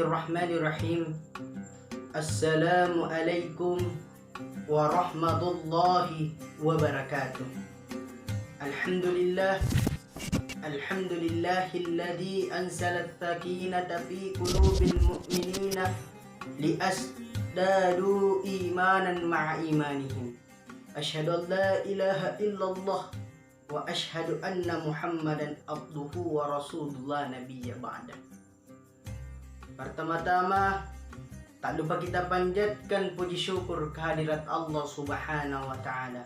Bismillahirrahmanirrahim. Assalamualaikum warahmatullahi wabarakatuh. Alhamdulillahilladzi anzala as-sakinata fi qulubil mu'minina liyazdadu imanan ma'a imanihim. Asyhadu an la ilaha illallah wa asyhadu anna Muhammadan abduhu wa rasulullah nabiyya ba'da. Pertama-tama, tak lupa kita panjatkan puji syukur kehadirat Allah Subhanahu wa Ta'ala,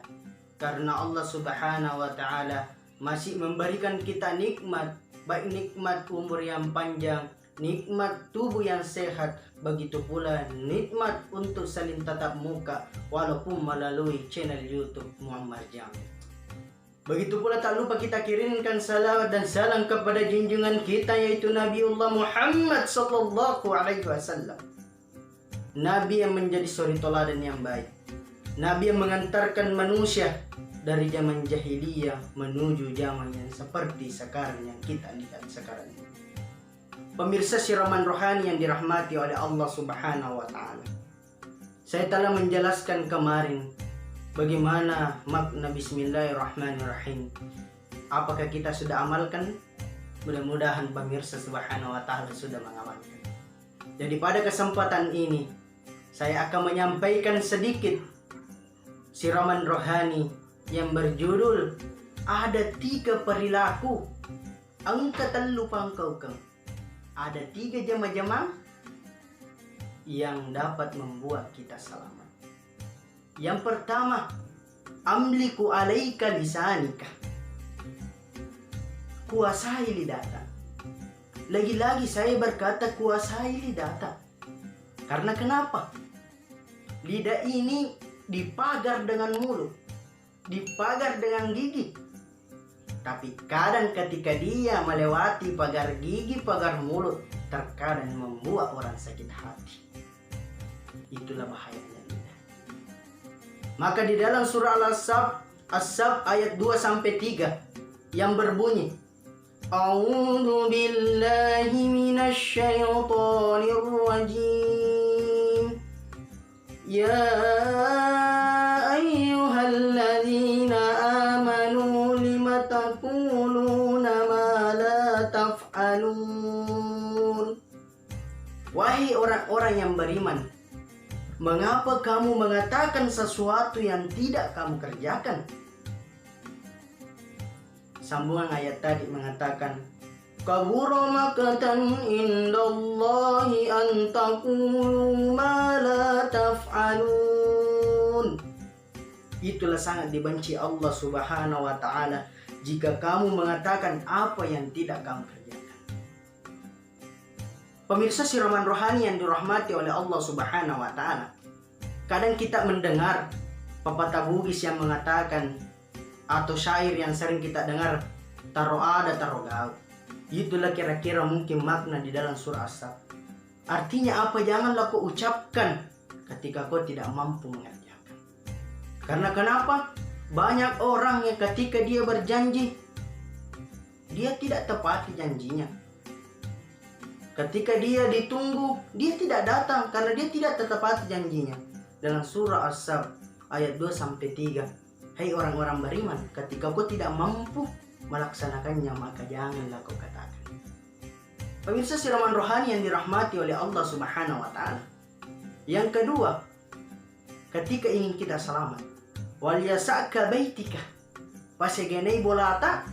karena Allah Subhanahu wa Ta'ala masih memberikan kita nikmat, baik nikmat umur yang panjang, nikmat tubuh yang sehat, begitu pula nikmat untuk saling tatap muka walaupun melalui channel YouTube Muhammad Jamil. Begitu pula tak lupa kita kirimkan salawat dan salam kepada junjungan kita, yaitu Nabiullah Muhammad sallallahu alaihi wasallam. Nabi yang menjadi suri teladan yang baik, Nabi yang mengantarkan manusia dari zaman jahiliyah menuju zaman yang seperti sekarang yang kita lihat sekarang ini. Pemirsa siraman rohani yang dirahmati oleh Allah Subhanahu wa Ta'ala, saya telah menjelaskan kemarin bagaimana makna Bismillahirrahmanirrahim. Apakah kita sudah amalkan? Mudah-mudahan pemirsa Subhanahu wa Ta'ala sudah mengamalkan. Jadi pada kesempatan ini saya akan menyampaikan sedikit siraman rohani yang berjudul ada 3 perilaku angkatan lupa engkau. Ada 3 jama-jama yang dapat membuat kita selamat. Yang pertama, amliku alaika lisanika. Kuasai lidata. Lagi-lagi saya berkata kuasai lidata. Karena kenapa? Lidah ini dipagar dengan mulut, dipagar dengan gigi. Tapi kadang ketika dia melewati pagar gigi, pagar mulut, terkadang membuat orang sakit hati. Itulah bahayanya lidah. Maka di dalam surah As-Sab ayat 2-3 yang berbunyi, A'udzu billahi minasyaitonir rajim. Ya ayyuhalladzina amanu lima taquluna ma la taf'alun. Wahai orang-orang yang beriman, mengapa kamu mengatakan sesuatu yang tidak kamu kerjakan? Sambungan ayat tadi mengatakan, kabura maqtan indallahi an taqulu ma la taf'alun. Itulah sangat dibenci Allah Subhanahu wa Ta'ala jika kamu mengatakan apa yang tidak kamu kerjakan. Pemirsa siraman rohani yang dirahmati oleh Allah Subhanahu wa Ta'ala, kadang kita mendengar pepatah Bugis yang mengatakan, atau syair yang sering kita dengar, taro ada taro gaul. Itulah kira-kira mungkin makna di dalam surah As-Sab. Artinya apa? Janganlah kau ucapkan ketika kau tidak mampu mengerjakan. Karena kenapa? Banyak orang yang ketika dia berjanji, dia tidak tepati janjinya. Ketika dia ditunggu, dia tidak datang karena dia tidak tepati janjinya. Dalam surah As-Sab ayat 2-3, hai orang-orang beriman, ketika kau tidak mampu melaksanakannya, maka janganlah kau katakan. Pemirsa siraman rohani yang dirahmati oleh Allah Subhanahu wa Ta'ala. Yang kedua, ketika ingin kita selamat, wal yasaka baitika, pasegenei bolata,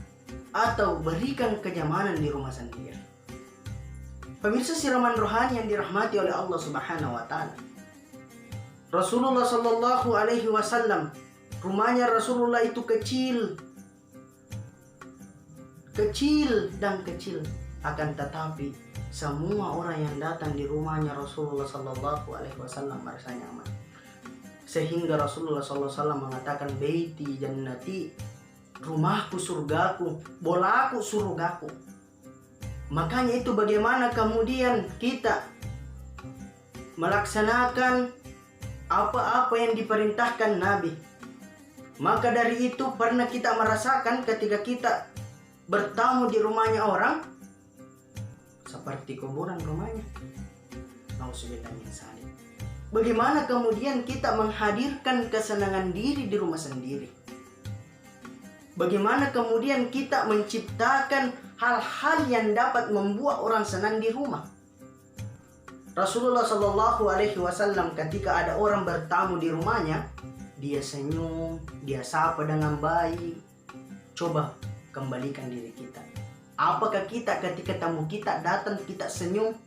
atau berikan kenyamanan di rumah sendiri. Pemirsa siraman rohani yang dirahmati oleh Allah Subhanahu wa Ta'ala, Rasulullah sallallahu alaihi wasallam, rumahnya Rasulullah itu kecil dan kecil. Akan tetapi semua orang yang datang di rumahnya Rasulullah sallallahu alaihi wasallam merasa nyaman. Sehingga Rasulullah sallallahu alaihi wasallam mengatakan, baiti jannati, rumahku surgaku, bolaku surgaku. Makanya itu bagaimana kemudian kita melaksanakan apa-apa yang diperintahkan Nabi. Maka dari itu pernah kita merasakan ketika kita bertamu di rumahnya orang, seperti kuburan rumahnya. Nauzubillah min dzalik. Bagaimana kemudian kita menghadirkan kesenangan diri di rumah sendiri? Bagaimana kemudian kita menciptakan hal-hal yang dapat membuat orang senang di rumah? Rasulullah Shallallahu Alaihi Wasallam ketika ada orang bertamu di rumahnya, dia senyum, dia sapa dengan baik. Coba kembalikan diri kita. Apakah kita ketika tamu kita datang kita senyum?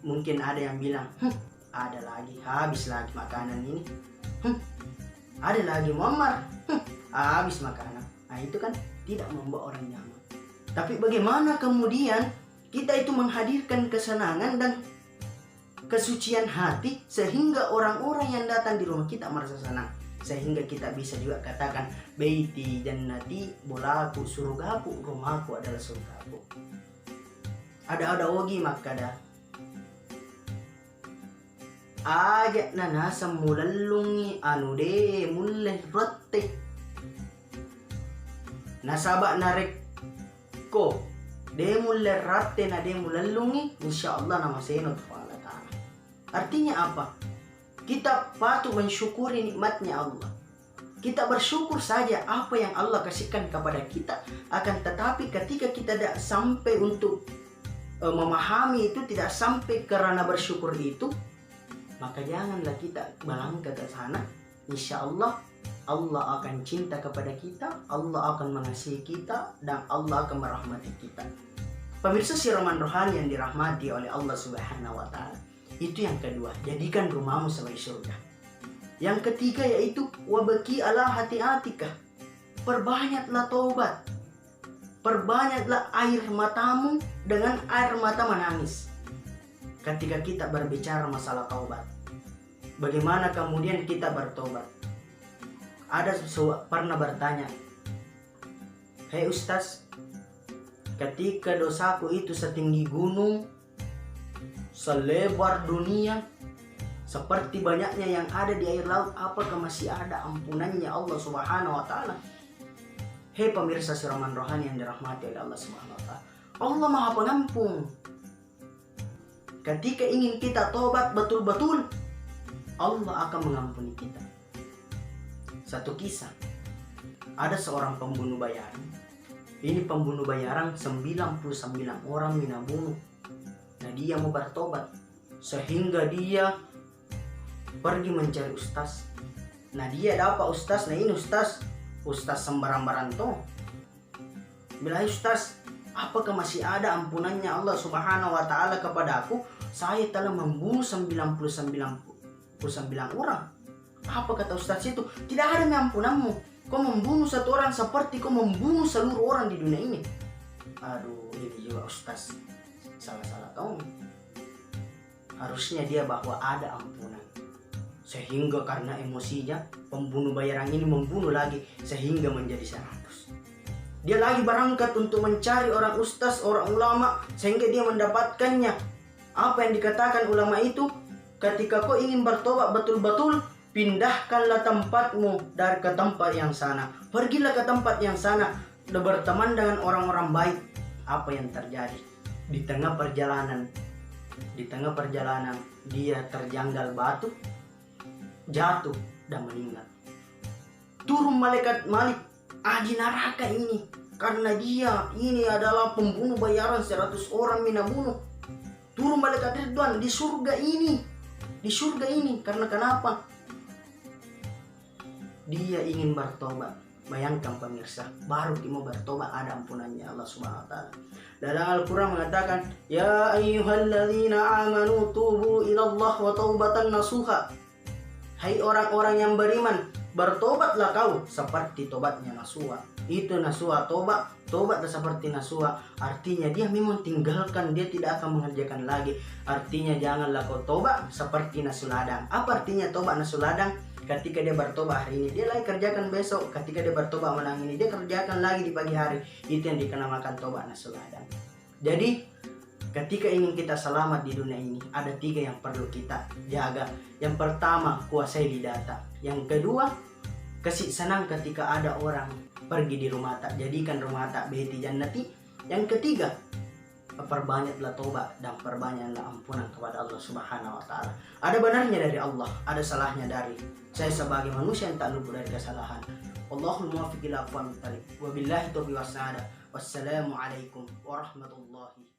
Mungkin ada yang bilang, ada lagi, habis lagi makanan ini. Ada lagi Muammar, habis makanan. Nah itu kan tidak membuat orang nyaman. Tapi bagaimana kemudian kita itu menghadirkan kesenangan dan kesucian hati sehingga orang-orang yang datang di rumah kita merasa senang. Sehingga kita bisa juga katakan, baiti jannati, bolaku, surgaku, rumahku adalah surgaku. Ada ogi makada. Ajak nana semulallungi anu de mulle rotte nasaba narek ko de mulle ratte na de mulallungi insyaallah nama senot Allah taala. Artinya apa? Kita patut mensyukuri nikmatnya Allah. Kita bersyukur saja apa yang Allah kasihkan kepada kita. Akan tetapi ketika kita tidak sampai untuk memahami itu, tidak sampai karena bersyukur itu, maka janganlah kita melangkah ke sana. Insya Allah, Allah akan cinta kepada kita, Allah akan mengasihi kita, dan Allah akan merahmati kita. Pemirsa siraman rohani yang dirahmati oleh Allah Subhanahu wa Ta'ala. Itu yang kedua, jadikan rumahmu sebagai surga. Yang ketiga yaitu wabaki ala hati-atika. Perbanyaklah taubat. Perbanyaklah air matamu dengan air mata menangis. Ketika kita berbicara masalah taubat, bagaimana kemudian kita bertobat? Ada pernah bertanya, hei Ustaz, ketika dosaku itu setinggi gunung, selebar dunia, seperti banyaknya yang ada di air laut, apakah masih ada ampunannya Allah Subhanahu wa Ta'ala? Hei pemirsa siraman rohani yang dirahmati oleh Allah Subhanahu wa Ta'ala, Allah Maha Pengampun. Ketika ingin kita tobat betul-betul, Allah akan mengampuni kita. Satu kisah, ada seorang pembunuh bayaran. Ini pembunuh bayaran 99 orang mina bunuh. Nah dia mau bertobat, sehingga dia pergi mencari ustaz. Nah dia dapat ustaz. Nah ini ustaz sembarang-barang toh. Bilang, ustaz, apakah masih ada ampunannya Allah Subhanahu wa Ta'ala kepada aku? Saya telah membunuh 99 orang. Apa kata ustaz itu? Tidak ada ampunanmu. Kau membunuh satu orang seperti kau membunuh seluruh orang di dunia ini. Aduh, ini juga ustaz salah kau. Harusnya dia bahwa ada ampunan. Sehingga karena emosinya, pembunuh bayaran ini membunuh lagi sehingga menjadi 100. Dia lagi berangkat untuk mencari orang ustaz, orang ulama, sehingga dia mendapatkannya. Apa yang dikatakan ulama itu? Ketika kau ingin bertobat betul-betul, pindahkanlah tempatmu dari ke tempat yang sana. Pergilah ke tempat yang sana dan berteman dengan orang-orang baik. Apa yang terjadi? Di tengah perjalanan dia terjanggal batu, jatuh dan meninggal. Turun malaikat Malik, ahli neraka ini, karena dia ini adalah pembunuh bayaran 100 orang mina bunuh. Turun malaikat Ridwan di surga ini, karena kenapa? Dia ingin bertobat. Bayangkan pemirsa, baru dia mau bertobat ada ampunannya Allah Subhanahu wa Ta'ala. Dalam Al-Quran mengatakan, ya ayyuhalladzina amanu tubu ilallah wa taubatan nasuha. Hai orang-orang yang beriman, bertobatlah kau seperti tobatnya Nasuha. Itu Nasuha, tobatlah seperti Nasuha. Artinya dia memang tinggalkan, dia tidak akan mengerjakan lagi. Artinya janganlah kau tobat seperti nasuladang. Apa artinya tobat nasuladang? Ketika dia bertobat hari ini, dia lagi kerjakan besok. Ketika dia bertobat malam ini, dia kerjakan lagi di pagi hari. Itu yang dikenamakan tobat nasuladang. Jadi ketika ingin kita selamat di dunia ini, ada 3 yang perlu kita jaga. Yang pertama, kuasai lidata. Yang kedua, kasih senang ketika ada orang pergi di rumah tak. Jadikan rumah tak baiti jannati. Yang ketiga, perbanyaklah tobat dan perbanyaklah ampunan kepada Allah Subhanahu wa taala. Ada benarnya dari Allah, ada salahnya dari saya sebagai manusia yang tak luput dari kesalahan. Wallahul muwaffiq ila aqwamit thariq. Wabillahi taufiq was sa'adah. Wassalamualaikum warahmatullahi